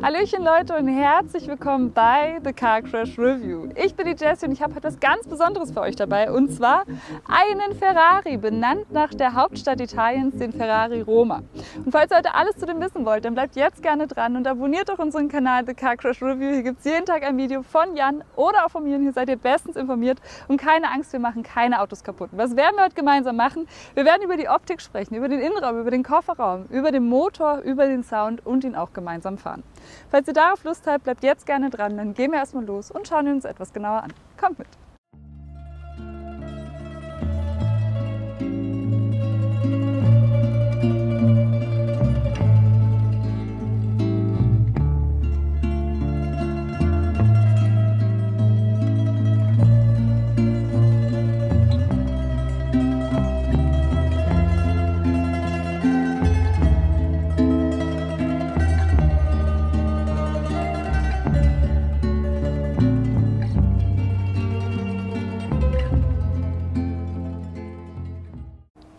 Hallöchen Leute und herzlich willkommen bei The Car Crash Review. Ich bin die Jessie und ich habe heute etwas ganz Besonderes für euch dabei, und zwar einen Ferrari, benannt nach der Hauptstadt Italiens, den Ferrari Roma. Und falls ihr heute alles zu dem wissen wollt, dann bleibt jetzt gerne dran und abonniert doch unseren Kanal The Car Crash Review. Hier gibt es jeden Tag ein Video von Jan oder auch von mir und hier seid ihr bestens informiert. Und keine Angst, wir machen keine Autos kaputt. Was werden wir heute gemeinsam machen? Wir werden über die Optik sprechen, über den Innenraum, über den Kofferraum, über den Motor, über den Sound und ihn auch gemeinsam fahren. Falls ihr darauf Lust habt, bleibt jetzt gerne dran, dann gehen wir erstmal los und schauen uns etwas genauer an. Kommt mit!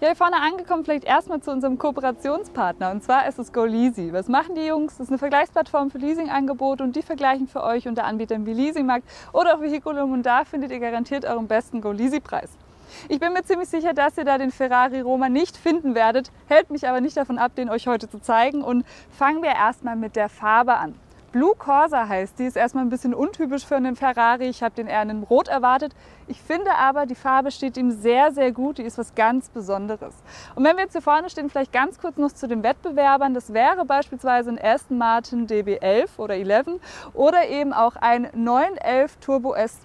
Hier vorne angekommen, vielleicht erstmal zu unserem Kooperationspartner, und zwar ist es GoLeasy. Was machen die Jungs? Das ist eine Vergleichsplattform für Leasingangebote und die vergleichen für euch unter Anbietern wie Leasingmarkt oder auch Vehiculum, und da findet ihr garantiert euren besten GoLeasy-Preis. Ich bin mir ziemlich sicher, dass ihr da den Ferrari Roma nicht finden werdet, hält mich aber nicht davon ab, den euch heute zu zeigen, und fangen wir erstmal mit der Farbe an. Blue Corsa heißt die, ist erstmal ein bisschen untypisch für einen Ferrari. Ich habe den eher in Rot erwartet. Ich finde aber, die Farbe steht ihm sehr, sehr gut. Die ist was ganz Besonderes. Und wenn wir jetzt hier vorne stehen, vielleicht ganz kurz noch zu den Wettbewerbern. Das wäre beispielsweise ein Aston Martin DB11 oder 11 oder eben auch ein 911 Turbo S.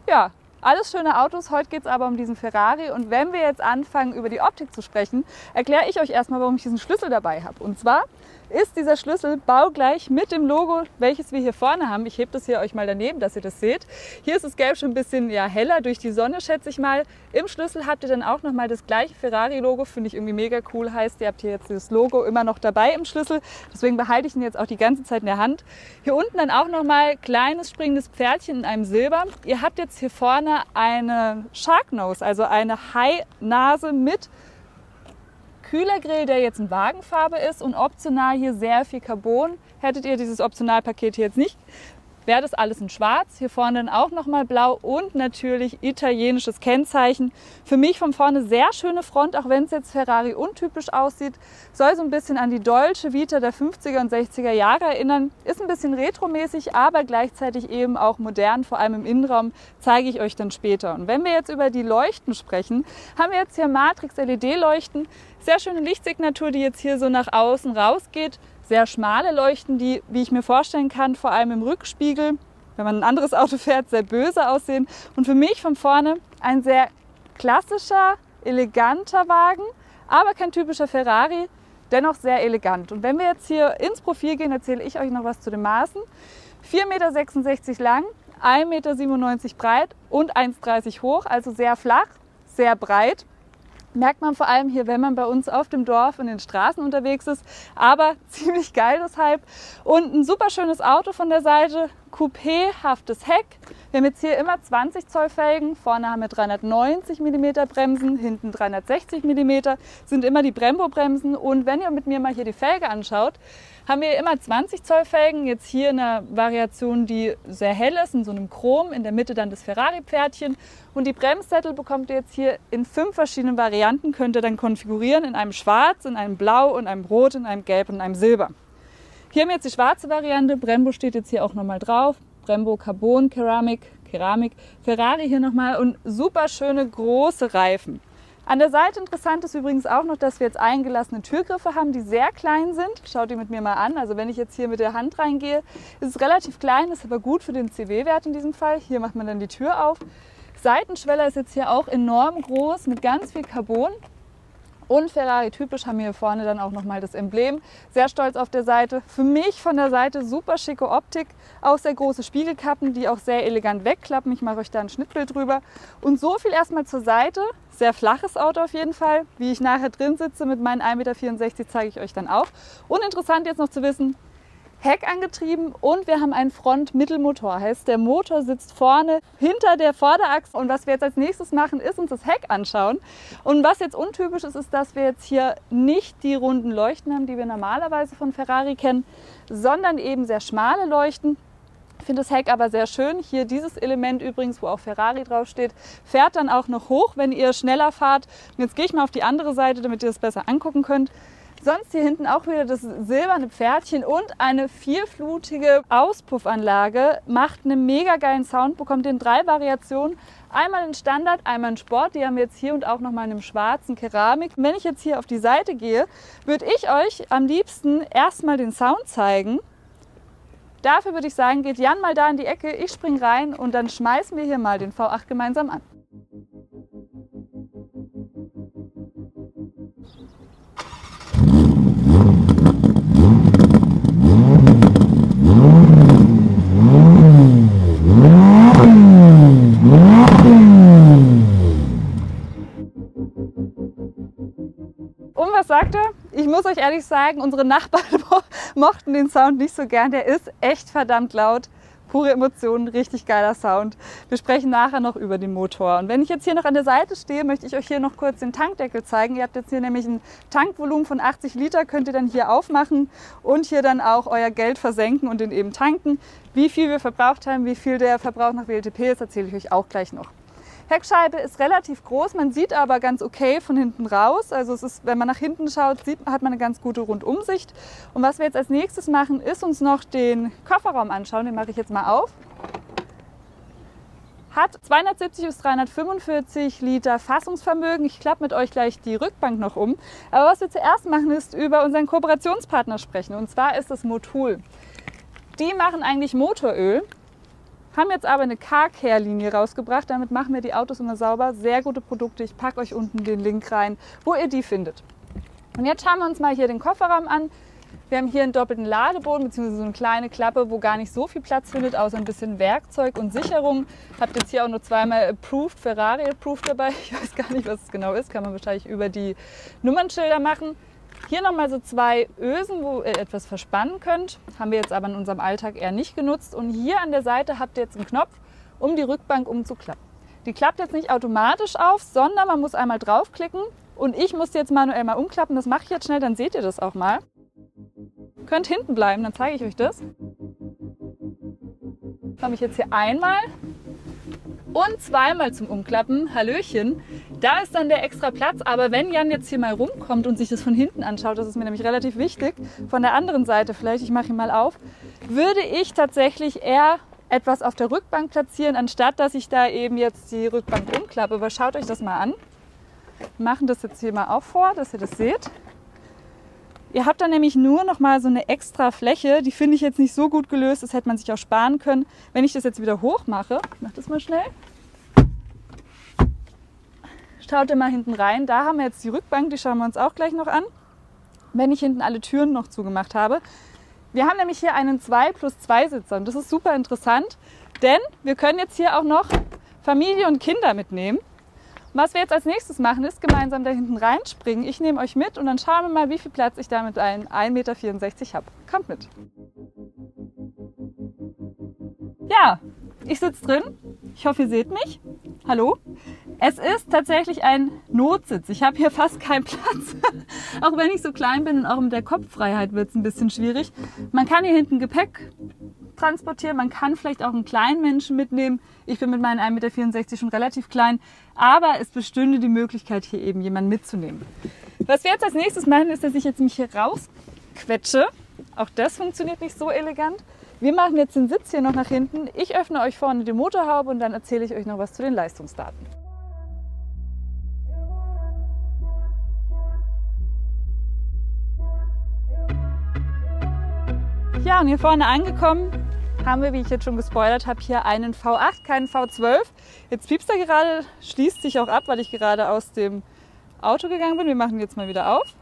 Ja, alles schöne Autos. Heute geht es aber um diesen Ferrari. Und wenn wir jetzt anfangen, über die Optik zu sprechen, erkläre ich euch erstmal, warum ich diesen Schlüssel dabei habe. Und zwar ist dieser Schlüssel baugleich mit dem Logo, welches wir hier vorne haben. Ich hebe das hier euch mal daneben, dass ihr das seht. Hier ist das Gelb schon ein bisschen heller durch die Sonne, schätze ich mal. Im Schlüssel habt ihr dann auch nochmal das gleiche Ferrari-Logo. Finde ich irgendwie mega cool. Heißt, ihr habt hier jetzt das Logo immer noch dabei im Schlüssel. Deswegen behalte ich ihn jetzt auch die ganze Zeit in der Hand. Hier unten dann auch nochmal kleines springendes Pferdchen in einem Silber. Ihr habt jetzt hier vorne eine Shark Nose, also eine Hai-Nase mit Kühlergrill, der jetzt in Wagenfarbe ist, und optional hier sehr viel Carbon. Hättet ihr dieses Optionalpaket hier jetzt nicht, wäre das alles in schwarz. Hier vorne dann auch nochmal blau und natürlich italienisches Kennzeichen. Für mich von vorne sehr schöne Front, auch wenn es jetzt Ferrari untypisch aussieht. Soll so ein bisschen an die Dolce Vita der 50er und 60er Jahre erinnern. Ist ein bisschen retromäßig, aber gleichzeitig eben auch modern, vor allem im Innenraum, zeige ich euch dann später. Und wenn wir jetzt über die Leuchten sprechen, haben wir jetzt hier Matrix LED-Leuchten. Sehr schöne Lichtsignatur, die jetzt hier so nach außen rausgeht. Sehr schmale Leuchten, die, wie ich mir vorstellen kann, vor allem im Rückspiegel, wenn man ein anderes Auto fährt, sehr böse aussehen. Und für mich von vorne ein sehr klassischer, eleganter Wagen, aber kein typischer Ferrari, dennoch sehr elegant. Und wenn wir jetzt hier ins Profil gehen, erzähle ich euch noch was zu den Maßen. 4,66 Meter lang, 1,97 Meter breit und 1,30 Meter hoch, also sehr flach, sehr breit. Merkt man vor allem hier, wenn man bei uns auf dem Dorf in den Straßen unterwegs ist, aber ziemlich geil deshalb. Und ein super schönes Auto von der Seite, coupéhaftes Heck. Wir haben jetzt hier immer 20 Zoll Felgen, vorne haben wir 390 mm Bremsen, hinten 360 mm, sind immer die Brembo-Bremsen. Und wenn ihr mit mir mal hier die Felge anschaut, haben wir immer 20 Zoll Felgen, jetzt hier in einer Variation, die sehr hell ist, in so einem Chrom, in der Mitte dann das Ferrari-Pferdchen. Und die Bremssättel bekommt ihr jetzt hier in 5 verschiedenen Varianten, könnt ihr dann konfigurieren, in einem Schwarz, in einem Blau, in einem Rot, in einem Gelb und in einem Silber. Hier haben wir jetzt die schwarze Variante, Brembo steht jetzt hier auch nochmal drauf, Brembo Carbon, Keramik, Ferrari hier nochmal und super schöne große Reifen. An der Seite interessant ist übrigens auch noch, dass wir jetzt eingelassene Türgriffe haben, die sehr klein sind. Schaut die mit mir mal an. Also wenn ich jetzt hier mit der Hand reingehe, ist es relativ klein, ist aber gut für den CW-Wert in diesem Fall. Hier macht man dann die Tür auf. Seitenschweller ist jetzt hier auch enorm groß mit ganz viel Carbon. Und Ferrari typisch haben wir hier vorne dann auch nochmal das Emblem. Sehr stolz auf der Seite. Für mich von der Seite super schicke Optik. Auch sehr große Spiegelkappen, die auch sehr elegant wegklappen. Ich mache euch da ein Schnittbild drüber. Und so viel erstmal zur Seite. Sehr flaches Auto auf jeden Fall. Wie ich nachher drin sitze mit meinen 1,64 Meter zeige ich euch dann auch. Und interessant jetzt noch zu wissen, Heck angetrieben und wir haben einen Front-Mittelmotor. Heißt, der Motor sitzt vorne hinter der Vorderachse. Und was wir jetzt als nächstes machen, ist uns das Heck anschauen. Und was jetzt untypisch ist, ist, dass wir jetzt hier nicht die runden Leuchten haben, die wir normalerweise von Ferrari kennen, sondern eben sehr schmale Leuchten. Ich finde das Heck aber sehr schön. Hier dieses Element übrigens, wo auch Ferrari draufsteht, fährt dann auch noch hoch, wenn ihr schneller fahrt. Und jetzt gehe ich mal auf die andere Seite, damit ihr das besser angucken könnt. Sonst hier hinten auch wieder das silberne Pferdchen und eine vierflutige Auspuffanlage. Macht einen mega geilen Sound, bekommt in 3 Variationen. Einmal in Standard, einmal in Sport. Die haben wir jetzt hier und auch nochmal in einem schwarzen Keramik. Wenn ich jetzt hier auf die Seite gehe, würde ich euch am liebsten erstmal den Sound zeigen. Dafür würde ich sagen, geht Jan mal da in die Ecke, ich springe rein und dann schmeißen wir hier mal den V8 gemeinsam an. Und was sagt er? Ich muss euch ehrlich sagen, unsere Nachbarn mochten den Sound nicht so gern. Der ist echt verdammt laut. Pure Emotionen, richtig geiler Sound. Wir sprechen nachher noch über den Motor. Und wenn ich jetzt hier noch an der Seite stehe, möchte ich euch hier noch kurz den Tankdeckel zeigen. Ihr habt jetzt hier nämlich ein Tankvolumen von 80 Liter, könnt ihr dann hier aufmachen und hier dann auch euer Geld versenken und den eben tanken. Wie viel wir verbraucht haben, wie viel der Verbrauch nach WLTP ist, erzähle ich euch auch gleich noch. Heckscheibe ist relativ groß, man sieht aber ganz okay von hinten raus. Also es ist, wenn man nach hinten schaut, hat man eine ganz gute Rundumsicht. Und was wir jetzt als nächstes machen, ist uns noch den Kofferraum anschauen. Den mache ich jetzt mal auf. Hat 270 bis 345 Liter Fassungsvermögen. Ich klappe mit euch gleich die Rückbank noch um. Aber was wir zuerst machen, ist über unseren Kooperationspartner sprechen. Und zwar ist das Motul. Die machen eigentlich Motoröl. Haben jetzt aber eine Car-Care-Linie rausgebracht. Damit machen wir die Autos immer sauber. Sehr gute Produkte. Ich packe euch unten den Link rein, wo ihr die findet. Und jetzt schauen wir uns mal hier den Kofferraum an. Wir haben hier einen doppelten Ladeboden bzw. so eine kleine Klappe, wo gar nicht so viel Platz findet, außer ein bisschen Werkzeug und Sicherung. Habt jetzt hier auch nur zweimal Approved, Ferrari Approved dabei. Ich weiß gar nicht, was es genau ist. Kann man wahrscheinlich über die Nummernschilder machen. Hier nochmal so 2 Ösen, wo ihr etwas verspannen könnt. Haben wir jetzt aber in unserem Alltag eher nicht genutzt. Und hier an der Seite habt ihr jetzt einen Knopf, um die Rückbank umzuklappen. Die klappt jetzt nicht automatisch auf, sondern man muss einmal draufklicken. Und ich muss die jetzt manuell mal umklappen. Das mache ich jetzt schnell, dann seht ihr das auch mal. Ihr könnt hinten bleiben, dann zeige ich euch das. Komme ich jetzt hier einmal und zweimal zum Umklappen. Hallöchen. Da ist dann der extra Platz, aber wenn Jan jetzt hier mal rumkommt und sich das von hinten anschaut, das ist mir nämlich relativ wichtig, von der anderen Seite vielleicht, ich mache ihn mal auf, würde ich tatsächlich eher etwas auf der Rückbank platzieren, anstatt dass ich da eben jetzt die Rückbank umklappe. Aber schaut euch das mal an. Wir machen das jetzt hier mal auch vor, dass ihr das seht. Ihr habt dann nämlich nur noch mal so eine extra Fläche, die finde ich jetzt nicht so gut gelöst, das hätte man sich auch sparen können. Wenn ich das jetzt wieder hoch mache, ich mache das mal schnell. Schaut ihr mal hinten rein, da haben wir jetzt die Rückbank, die schauen wir uns auch gleich noch an, wenn ich hinten alle Türen noch zugemacht habe. Wir haben nämlich hier einen 2+2 Sitzer und das ist super interessant, denn wir können jetzt hier auch noch Familie und Kinder mitnehmen. Was wir jetzt als nächstes machen, ist gemeinsam da hinten reinspringen. Ich nehme euch mit und dann schauen wir mal, wie viel Platz ich da mit einem 1,64 Meter habe. Kommt mit! Ja, ich sitze drin. Ich hoffe, ihr seht mich. Hallo? Es ist tatsächlich ein Notsitz. Ich habe hier fast keinen Platz. Auch wenn ich so klein bin und auch mit der Kopffreiheit wird es ein bisschen schwierig. Man kann hier hinten Gepäck transportieren. Man kann vielleicht auch einen kleinen Menschen mitnehmen. Ich bin mit meinen 1,64 Meter schon relativ klein. Aber es bestünde die Möglichkeit, hier eben jemanden mitzunehmen. Was wir jetzt als nächstes machen, ist, dass ich jetzt mich hier rausquetsche. Auch das funktioniert nicht so elegant. Wir machen jetzt den Sitz hier noch nach hinten. Ich öffne euch vorne die Motorhaube und dann erzähle ich euch noch was zu den Leistungsdaten. Ja, und hier vorne angekommen haben wir, wie ich jetzt schon gespoilert habe, hier einen V8, keinen V12. Jetzt piepst er gerade, schließt sich auch ab, weil ich gerade aus dem Auto gegangen bin. Wir machen jetzt mal wieder auf.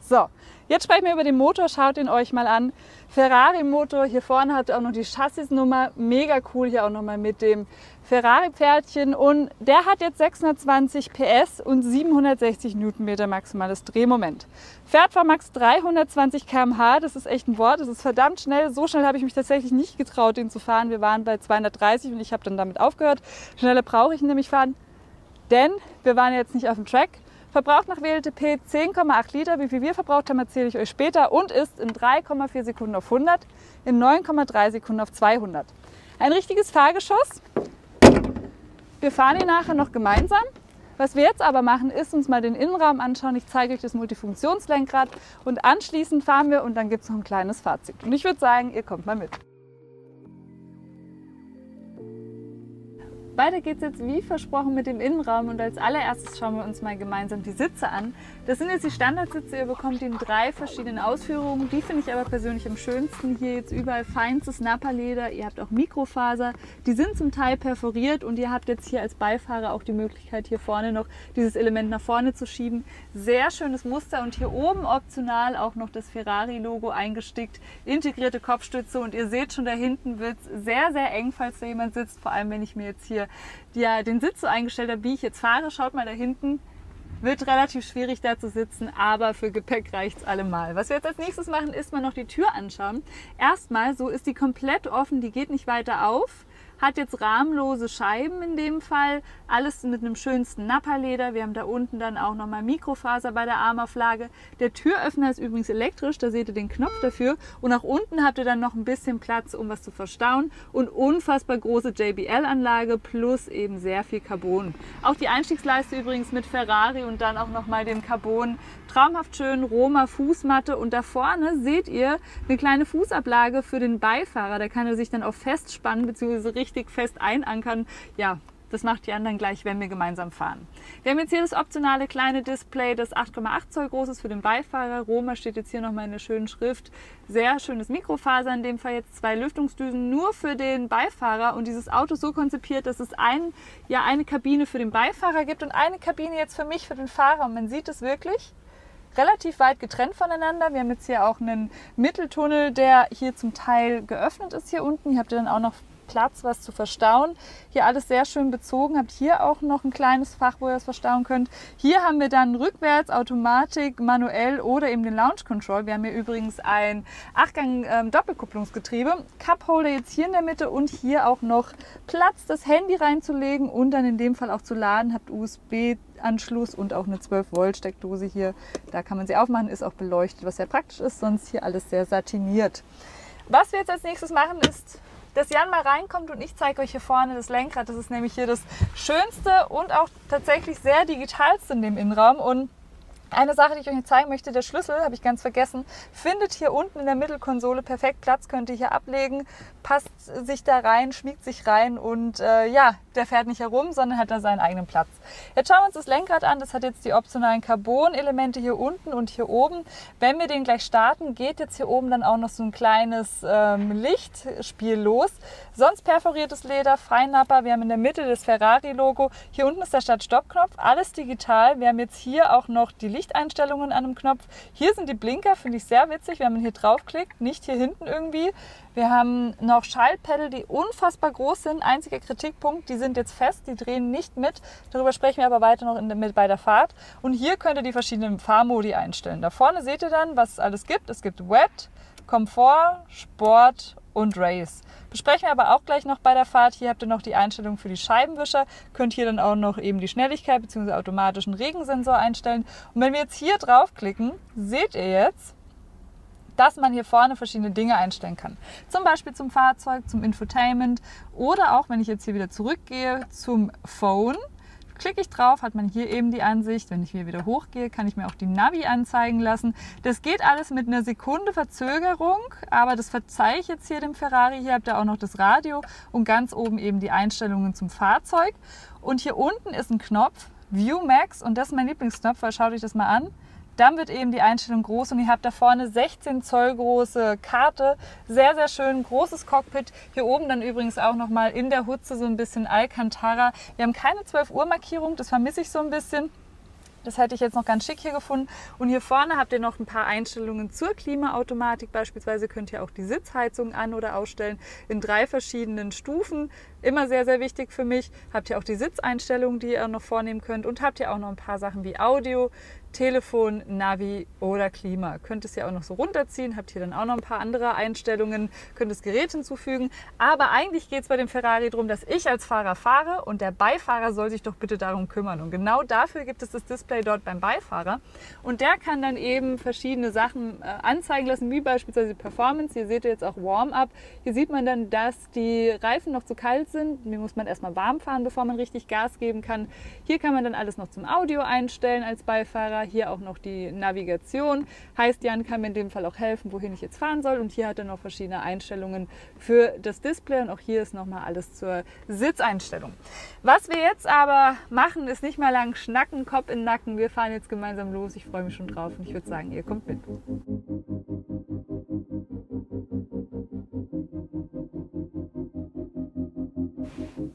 So, jetzt sprechen wir über den Motor, schaut ihn euch mal an. Ferrari Motor, hier vorne habt ihr auch noch die Chassisnummer, mega cool, hier auch nochmal mit dem Ferrari-Pferdchen und der hat jetzt 620 PS und 760 Newtonmeter maximales Drehmoment. Fährt vor max 320 km/h, das ist echt ein Wort, das ist verdammt schnell. So schnell habe ich mich tatsächlich nicht getraut, den zu fahren. Wir waren bei 230 und ich habe dann damit aufgehört. Schneller brauche ich ihn nämlich fahren, denn wir waren jetzt nicht auf dem Track. Verbraucht nach WLTP 10,8 Liter. Wie viel wir verbraucht haben, erzähle ich euch später. Und ist in 3,4 Sekunden auf 100, in 9,3 Sekunden auf 200. Ein richtiges Fahrgeschoss. Wir fahren ihn nachher noch gemeinsam. Was wir jetzt aber machen, ist uns mal den Innenraum anschauen. Ich zeige euch das Multifunktionslenkrad und anschließend fahren wir und dann gibt es noch ein kleines Fazit. Und ich würde sagen, ihr kommt mal mit. Weiter geht es jetzt wie versprochen mit dem Innenraum und als allererstes schauen wir uns mal gemeinsam die Sitze an. Das sind jetzt die Standardsitze, ihr bekommt die in 3 verschiedenen Ausführungen. Die finde ich aber persönlich am schönsten. Hier jetzt überall feinstes Nappa-Leder, ihr habt auch Mikrofaser. Die sind zum Teil perforiert und ihr habt jetzt hier als Beifahrer auch die Möglichkeit, hier vorne noch dieses Element nach vorne zu schieben. Sehr schönes Muster und hier oben optional auch noch das Ferrari-Logo eingestickt. Integrierte Kopfstütze und ihr seht schon, da hinten wird es sehr, sehr eng, falls da jemand sitzt. Vor allem, wenn ich mir jetzt hier den Sitz so eingestellt habe, wie ich jetzt fahre. Schaut mal da hinten, wird relativ schwierig da zu sitzen, aber für Gepäck reicht es allemal. Was wir jetzt als nächstes machen, ist mal noch die Tür anschauen. Erstmal, so ist die komplett offen, die geht nicht weiter auf. Hat jetzt rahmenlose Scheiben in dem Fall, alles mit einem schönsten Nappa-Leder. Wir haben da unten dann auch nochmal Mikrofaser bei der Armauflage. Der Türöffner ist übrigens elektrisch, da seht ihr den Knopf dafür. Und nach unten habt ihr dann noch ein bisschen Platz, um was zu verstauen. Und unfassbar große JBL-Anlage plus eben sehr viel Carbon. Auch die Einstiegsleiste übrigens mit Ferrari und dann auch nochmal dem Carbon. Traumhaft schön, Roma Fußmatte und da vorne seht ihr eine kleine Fußablage für den Beifahrer. Da kann er sich dann auch festspannen bzw. richtig fest einankern. Ja, das macht die anderen gleich, wenn wir gemeinsam fahren. Wir haben jetzt hier das optionale kleine Display, das 8,8 Zoll groß ist für den Beifahrer. Roma steht jetzt hier nochmal in der schönen Schrift. Sehr schönes Mikrofaser, in dem Fall jetzt 2 Lüftungsdüsen nur für den Beifahrer und dieses Auto so konzipiert, dass es eine Kabine für den Beifahrer gibt und eine Kabine jetzt für mich, für den Fahrer. Und man sieht es wirklich relativ weit getrennt voneinander. Wir haben jetzt hier auch einen Mitteltunnel, der hier zum Teil geöffnet ist hier unten. Hier habt ihr dann auch noch Platz, was zu verstauen. Hier alles sehr schön bezogen. Habt hier auch noch ein kleines Fach, wo ihr es verstauen könnt. Hier haben wir dann rückwärts, Automatik, manuell oder eben den Launch Control. Wir haben hier übrigens ein 8-Gang Doppelkupplungsgetriebe. Cupholder jetzt hier in der Mitte und hier auch noch Platz, das Handy reinzulegen und dann in dem Fall auch zu laden. Habt USB-Anschluss und auch eine 12-Volt-Steckdose hier. Da kann man sie aufmachen, ist auch beleuchtet, was sehr praktisch ist. Sonst hier alles sehr satiniert. Was wir jetzt als nächstes machen ist, dass Jan mal reinkommt und ich zeige euch hier vorne das Lenkrad. Das ist nämlich hier das schönste und auch tatsächlich sehr digitalste in dem Innenraum. Und eine Sache, die ich euch zeigen möchte, der Schlüssel, habe ich ganz vergessen, findet hier unten in der Mittelkonsole perfekt Platz, könnt ihr hier ablegen, passt sich da rein, schmiegt sich rein und der fährt nicht herum, sondern hat da seinen eigenen Platz. Jetzt schauen wir uns das Lenkrad an, das hat jetzt die optionalen Carbon-Elemente hier unten und hier oben. Wenn wir den gleich starten, geht jetzt hier oben dann auch noch so ein kleines Lichtspiel los. Sonst perforiertes Leder, Freinnapper, wir haben in der Mitte das Ferrari-Logo, hier unten ist der Start-Stopp-Knopf, alles digital. Wir haben jetzt hier auch noch die Lichteinstellungen an einem Knopf. Hier sind die Blinker, finde ich sehr witzig, wenn man hier draufklickt, nicht hier hinten irgendwie. Wir haben noch Schaltpedal, die unfassbar groß sind. Einziger Kritikpunkt, die sind jetzt fest, die drehen nicht mit. Darüber sprechen wir aber weiter noch bei der Fahrt. Und hier könnt ihr die verschiedenen Fahrmodi einstellen. Da vorne seht ihr dann, was es alles gibt. Es gibt Wet, Komfort, Sport und Race. Besprechen wir aber auch gleich noch bei der Fahrt. Hier habt ihr noch die Einstellung für die Scheibenwischer. Könnt hier dann auch noch eben die Schnelligkeit bzw. automatischen Regensensor einstellen. Und wenn wir jetzt hier draufklicken, seht ihr jetzt, dass man hier vorne verschiedene Dinge einstellen kann. Zum Beispiel zum Fahrzeug, zum Infotainment oder auch, wenn ich jetzt hier wieder zurückgehe, zum Phone. Klicke ich drauf, hat man hier eben die Ansicht. Wenn ich hier wieder hochgehe, kann ich mir auch die Navi anzeigen lassen. Das geht alles mit einer Sekunde Verzögerung, aber das verzeihe ich jetzt hier dem Ferrari. Hier habt ihr auch noch das Radio und ganz oben eben die Einstellungen zum Fahrzeug. Und hier unten ist ein Knopf, View Max, und das ist mein Lieblingsknopf, weil schaut euch das mal an. Dann wird eben die Einstellung groß und ihr habt da vorne 16 Zoll große Karte. Sehr, sehr schön, großes Cockpit. Hier oben dann übrigens auch nochmal in der Hutze so ein bisschen Alcantara. Wir haben keine 12 Uhr Markierung, das vermisse ich so ein bisschen. Das hätte ich jetzt noch ganz schick hier gefunden. Und hier vorne habt ihr noch ein paar Einstellungen zur Klimaautomatik. Beispielsweise könnt ihr auch die Sitzheizung an- oder ausstellen in 3 verschiedenen Stufen. Immer sehr, sehr wichtig für mich. Habt ihr auch die Sitzeinstellungen, die ihr noch vornehmen könnt. Und habt ihr auch noch ein paar Sachen wie Audio, Telefon, Navi oder Klima. Könnt es ja auch noch so runterziehen, habt hier dann auch noch ein paar andere Einstellungen, könnt das Gerät hinzufügen. Aber eigentlich geht es bei dem Ferrari darum, dass ich als Fahrer fahre und der Beifahrer soll sich doch bitte darum kümmern. Und genau dafür gibt es das Display dort beim Beifahrer. Und der kann dann eben verschiedene Sachen anzeigen lassen, wie beispielsweise Performance. Hier seht ihr jetzt auch Warm-up. Hier sieht man dann, dass die Reifen noch zu kalt sind. Hier muss man erstmal warm fahren, bevor man richtig Gas geben kann. Hier kann man dann alles noch zum Audio einstellen als Beifahrer. Hier auch noch die Navigation. Heißt, Jan kann mir in dem Fall auch helfen, wohin ich jetzt fahren soll. Und hier hat er noch verschiedene Einstellungen für das Display. Und auch hier ist nochmal alles zur Sitzeinstellung. Was wir jetzt aber machen, ist nicht mehr lang schnacken, Kopf in den Nacken. Wir fahren jetzt gemeinsam los. Ich freue mich schon drauf und ich würde sagen, ihr kommt mit.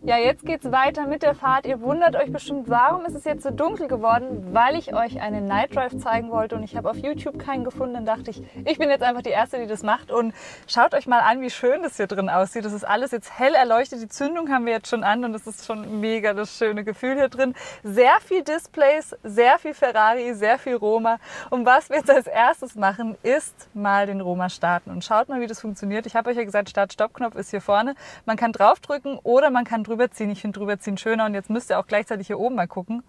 Ja, jetzt geht's weiter mit der Fahrt. Ihr wundert euch bestimmt, warum ist es jetzt so dunkel geworden? Weil ich euch einen Night Drive zeigen wollte und ich habe auf YouTube keinen gefunden. Dann dachte ich bin jetzt einfach die Erste, die das macht. Und schaut euch mal an, wie schön das hier drin aussieht. Das ist alles jetzt hell erleuchtet. Die Zündung haben wir jetzt schon an und das ist schon mega das schöne Gefühl hier drin. Sehr viel Displays, sehr viel Ferrari, sehr viel Roma. Und was wir jetzt als erstes machen, ist mal den Roma starten. Und schaut mal, wie das funktioniert. Ich habe euch ja gesagt, Start-Stopp-Knopf ist hier vorne. Man kann draufdrücken oder man kann drüber ziehen. Ich finde drüberziehen schöner und jetzt müsst ihr auch gleichzeitig hier oben mal gucken.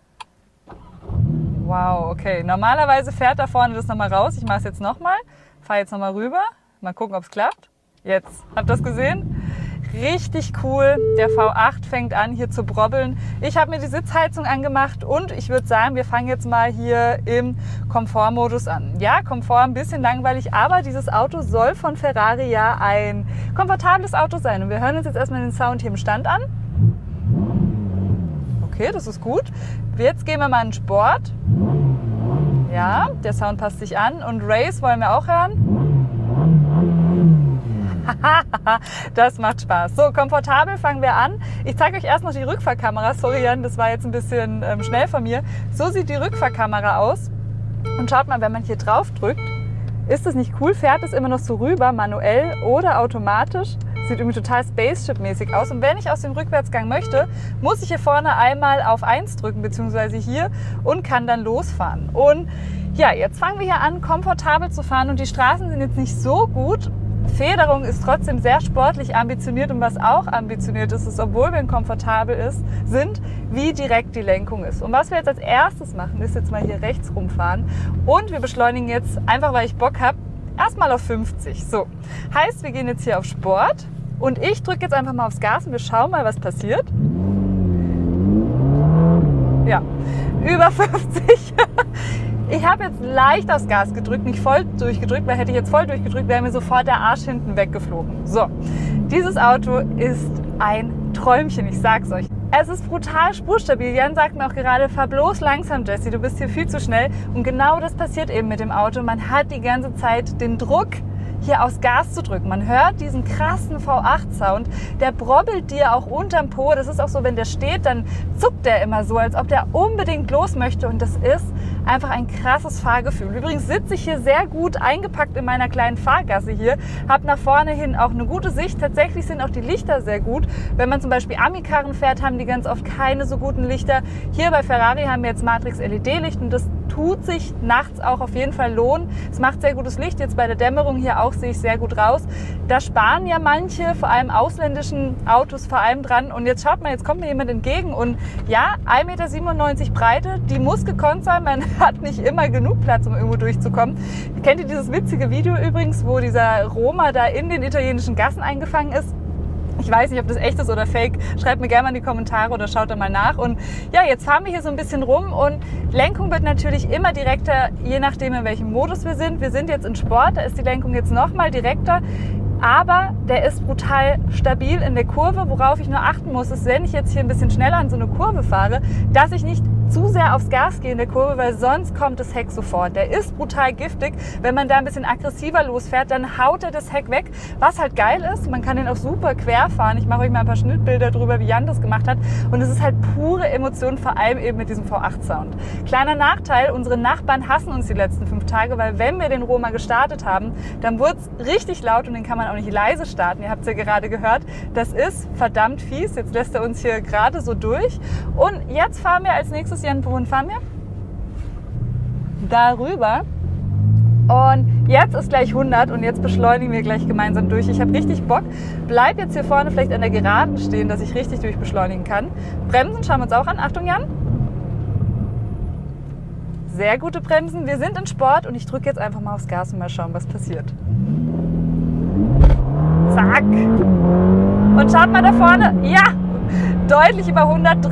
Wow, okay. Normalerweise fährt da vorne das nochmal raus. Ich mache es jetzt nochmal. Fahre jetzt nochmal rüber. Mal gucken, ob es klappt. Jetzt. Habt ihr das gesehen? Richtig cool. Der V8 fängt an hier zu brobbeln. Ich habe mir die Sitzheizung angemacht und ich würde sagen, wir fangen jetzt mal hier im Komfortmodus an. Ja, Komfort ein bisschen langweilig, aber dieses Auto soll von Ferrari ja ein komfortables Auto sein. Und wir hören uns jetzt erstmal den Sound hier im Stand an. Okay, das ist gut. Jetzt gehen wir mal in Sport. Ja, der Sound passt sich an. Und Race wollen wir auch hören. Das macht Spaß. So, komfortabel fangen wir an. Ich zeige euch erst noch die Rückfahrkamera. Sorry Jan, das war jetzt ein bisschen schnell von mir. So sieht die Rückfahrkamera aus. Und schaut mal, wenn man hier drauf drückt, ist das nicht cool? Fährt es immer noch so rüber, manuell oder automatisch? Sieht irgendwie total Spaceship-mäßig aus. Und wenn ich aus dem Rückwärtsgang möchte, muss ich hier vorne einmal auf 1 drücken, beziehungsweise hier, und kann dann losfahren. Und ja, jetzt fangen wir hier an, komfortabel zu fahren. Und die Straßen sind jetzt nicht so gut. Federung ist trotzdem sehr sportlich ambitioniert. Und was auch ambitioniert ist, ist, obwohl wir komfortabel sind, wie direkt die Lenkung ist. Und was wir jetzt als erstes machen, ist jetzt mal hier rechts rumfahren. Und wir beschleunigen jetzt, einfach weil ich Bock habe, erstmal auf 50. So, heißt, wir gehen jetzt hier auf Sport und ich drücke jetzt einfach mal aufs Gas und wir schauen mal, was passiert. Ja, über 50. Ich habe jetzt leicht aufs Gas gedrückt, nicht voll durchgedrückt, weil hätte ich jetzt voll durchgedrückt, wäre mir sofort der Arsch hinten weggeflogen. So, dieses Auto ist ein Träumchen, ich sag's euch. Es ist brutal spurstabil. Jan sagt mir auch gerade, fahr bloß langsam, Jessie, du bist hier viel zu schnell. Und genau das passiert eben mit dem Auto. Man hat die ganze Zeit den Druck, hier aufs Gas zu drücken. Man hört diesen krassen V8-Sound, der brobbelt dir auch unterm Po. Das ist auch so, wenn der steht, dann zuckt der immer so, als ob der unbedingt los möchte. Und das ist einfach ein krasses Fahrgefühl. Übrigens sitze ich hier sehr gut eingepackt in meiner kleinen Fahrgasse hier, habe nach vorne hin auch eine gute Sicht. Tatsächlich sind auch die Lichter sehr gut. Wenn man zum Beispiel Ami-Karren fährt, haben die ganz oft keine so guten Lichter. Hier bei Ferrari haben wir jetzt Matrix LED-Licht und das tut sich nachts auch auf jeden Fall lohnen. Es macht sehr gutes Licht. Jetzt bei der Dämmerung hier auch sehe ich sehr gut raus. Da sparen ja manche, vor allem ausländischen Autos, vor allem dran. Und jetzt schaut mal, jetzt kommt mir jemand entgegen und ja, 1,97 Meter Breite, die muss gekonnt sein. Man hat nicht immer genug Platz, um irgendwo durchzukommen. Kennt ihr dieses witzige Video übrigens, wo dieser Roma da in den italienischen Gassen eingefangen ist? Ich weiß nicht, ob das echt ist oder fake. Schreibt mir gerne mal in die Kommentare oder schaut da mal nach. Und ja, jetzt fahren wir hier so ein bisschen rum und Lenkung wird natürlich immer direkter, je nachdem in welchem Modus wir sind. Wir sind jetzt in Sport, da ist die Lenkung jetzt noch mal direkter. Aber der ist brutal stabil in der Kurve. Worauf ich nur achten muss, ist, wenn ich jetzt hier ein bisschen schneller an so eine Kurve fahre, dass ich nicht zu sehr aufs Gas gehen in der Kurve, weil sonst kommt das Heck sofort. Der ist brutal giftig. Wenn man da ein bisschen aggressiver losfährt, dann haut er das Heck weg. Was halt geil ist, man kann den auch super quer fahren. Ich mache euch mal ein paar Schnittbilder drüber, wie Jan das gemacht hat. Und es ist halt pure Emotion, vor allem eben mit diesem V8-Sound. Kleiner Nachteil, unsere Nachbarn hassen uns die letzten 5 Tage, weil wenn wir den Roma gestartet haben, dann wurde es richtig laut und den kann man auch nicht leise starten. Ihr habt es ja gerade gehört. Das ist verdammt fies. Jetzt lässt er uns hier gerade so durch. Und jetzt fahren wir als nächstes, Jan, wohin fahren wir? Darüber. Und jetzt ist gleich 100 und jetzt beschleunigen wir gleich gemeinsam durch. Ich habe richtig Bock. Bleib jetzt hier vorne vielleicht an der Geraden stehen, dass ich richtig durchbeschleunigen kann. Bremsen schauen wir uns auch an. Achtung, Jan. Sehr gute Bremsen. Wir sind in Sport und ich drücke jetzt einfach mal aufs Gas und mal schauen, was passiert. Zack. Und schaut mal da vorne. Ja, deutlich über 100,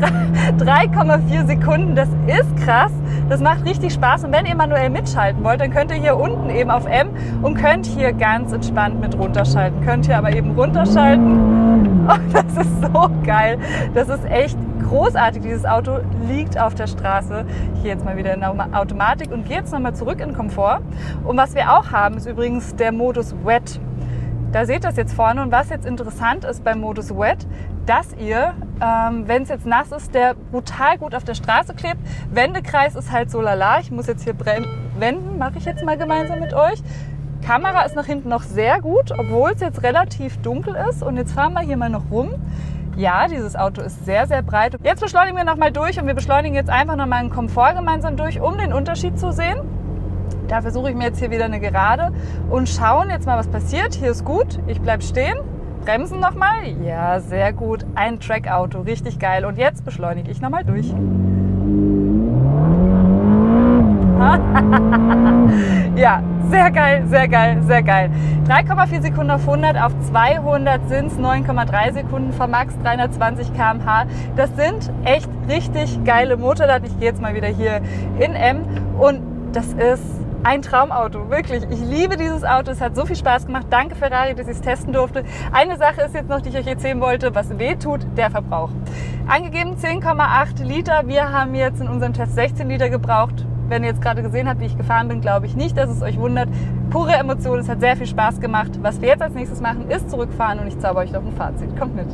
3,4 Sekunden. Das ist krass. Das macht richtig Spaß. Und wenn ihr manuell mitschalten wollt, dann könnt ihr hier unten eben auf M und könnt hier ganz entspannt mit runterschalten. Könnt ihr aber eben runterschalten. Oh, das ist so geil. Das ist echt großartig. Dieses Auto liegt auf der Straße. Hier jetzt mal wieder in der Automatik und gehe jetzt nochmal zurück in Komfort. Und was wir auch haben, ist übrigens der Modus Wet. Da seht ihr das jetzt vorne und was jetzt interessant ist beim Modus Wet, dass ihr, wenn es jetzt nass ist, der brutal gut auf der Straße klebt. Wendekreis ist halt so lala. Ich muss jetzt hier wenden, mache ich jetzt mal gemeinsam mit euch. Kamera ist nach hinten noch sehr gut, obwohl es jetzt relativ dunkel ist. Und jetzt fahren wir hier mal noch rum. Ja, dieses Auto ist sehr, sehr breit. Jetzt beschleunigen wir nochmal durch und wir beschleunigen jetzt einfach nochmal einen Komfort gemeinsam durch, um den Unterschied zu sehen. Da versuche ich mir jetzt hier wieder eine Gerade und schauen jetzt mal, was passiert. Hier ist gut, ich bleibe stehen, bremsen nochmal. Ja, sehr gut, ein Track-Auto, richtig geil. Und jetzt beschleunige ich nochmal durch. Ja, sehr geil, sehr geil, sehr geil. 3,4 Sekunden auf 100, auf 200 sind es 9,3 Sekunden von Max 320 km/h. Das sind echt richtig geile Motorrad. Ich gehe jetzt mal wieder hier in M und das ist ein Traumauto, wirklich. Ich liebe dieses Auto, es hat so viel Spaß gemacht. Danke Ferrari, dass ich es testen durfte. Eine Sache ist jetzt noch, die ich euch erzählen wollte, was weh tut, der Verbrauch. Angegeben 10,8 Liter, wir haben jetzt in unserem Test 16 Liter gebraucht. Wenn ihr jetzt gerade gesehen habt, wie ich gefahren bin, glaube ich nicht, dass es euch wundert. Pure Emotion, es hat sehr viel Spaß gemacht. Was wir jetzt als nächstes machen, ist zurückfahren und ich zauber euch noch ein Fazit. Kommt mit!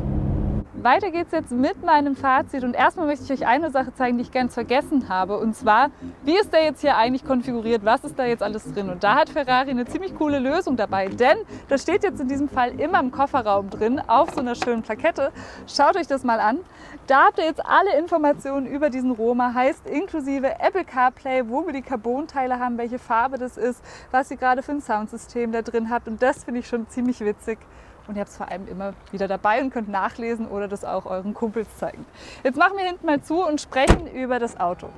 Weiter geht's jetzt mit meinem Fazit und erstmal möchte ich euch eine Sache zeigen, die ich ganz vergessen habe, und zwar, wie ist der jetzt hier eigentlich konfiguriert, was ist da jetzt alles drin, und da hat Ferrari eine ziemlich coole Lösung dabei, denn das steht jetzt in diesem Fall immer im Kofferraum drin, auf so einer schönen Plakette. Schaut euch das mal an, da habt ihr jetzt alle Informationen über diesen Roma, heißt inklusive Apple CarPlay, wo wir die Carbon-Teile haben, welche Farbe das ist, was ihr gerade für ein Soundsystem da drin habt, und das finde ich schon ziemlich witzig. Und ihr habt es vor allem immer wieder dabei und könnt nachlesen oder das auch euren Kumpels zeigen. Jetzt machen wir hinten mal zu und sprechen über das Auto.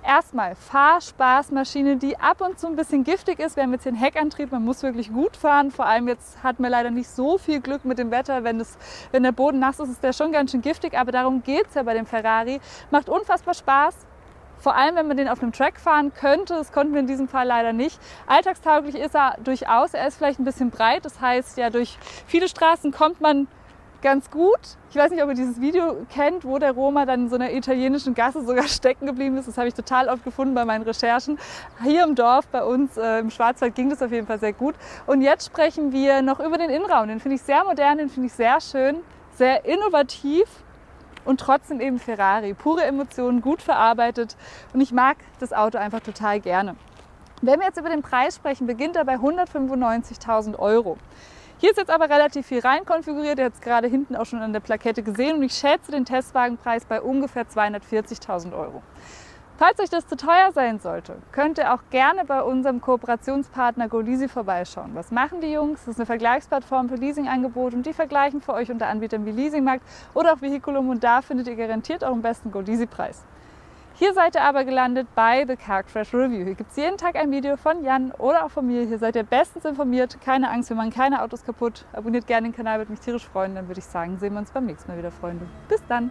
Erstmal Fahrspaßmaschine, die ab und zu ein bisschen giftig ist. Wir haben jetzt hier einen Heckantrieb, man muss wirklich gut fahren. Vor allem jetzt hatten wir leider nicht so viel Glück mit dem Wetter. Wenn der Boden nass ist, ist der schon ganz schön giftig. Aber darum geht es ja bei dem Ferrari. Macht unfassbar Spaß. Vor allem, wenn man den auf einem Track fahren könnte, das konnten wir in diesem Fall leider nicht. Alltagstauglich ist er durchaus, er ist vielleicht ein bisschen breit, das heißt, ja, durch viele Straßen kommt man ganz gut. Ich weiß nicht, ob ihr dieses Video kennt, wo der Roma dann in so einer italienischen Gasse sogar stecken geblieben ist. Das habe ich total oft gefunden bei meinen Recherchen. Hier im Dorf bei uns im Schwarzwald ging das auf jeden Fall sehr gut. Und jetzt sprechen wir noch über den Innenraum. Den finde ich sehr modern, den finde ich sehr schön, sehr innovativ. Und trotzdem eben Ferrari. Pure Emotionen, gut verarbeitet. Und ich mag das Auto einfach total gerne. Wenn wir jetzt über den Preis sprechen, beginnt er bei 195.000 €. Hier ist jetzt aber relativ viel rein konfiguriert. Ihr habt es gerade hinten auch schon an der Plakette gesehen. Und ich schätze den Testwagenpreis bei ungefähr 240.000 €. Falls euch das zu teuer sein sollte, könnt ihr auch gerne bei unserem Kooperationspartner GoLeasy vorbeischauen. Was machen die Jungs? Das ist eine Vergleichsplattform für Leasingangebote und die vergleichen für euch unter Anbietern wie Leasingmarkt oder auch Vehiculum, und da findet ihr garantiert euren besten GoLeasy-Preis. Hier seid ihr aber gelandet bei The Car Crash Review. Hier gibt es jeden Tag ein Video von Jan oder auch von mir. Hier seid ihr bestens informiert. Keine Angst, wir machen keine Autos kaputt. Abonniert gerne den Kanal, würde mich tierisch freuen. Dann würde ich sagen, sehen wir uns beim nächsten Mal wieder, Freunde. Bis dann!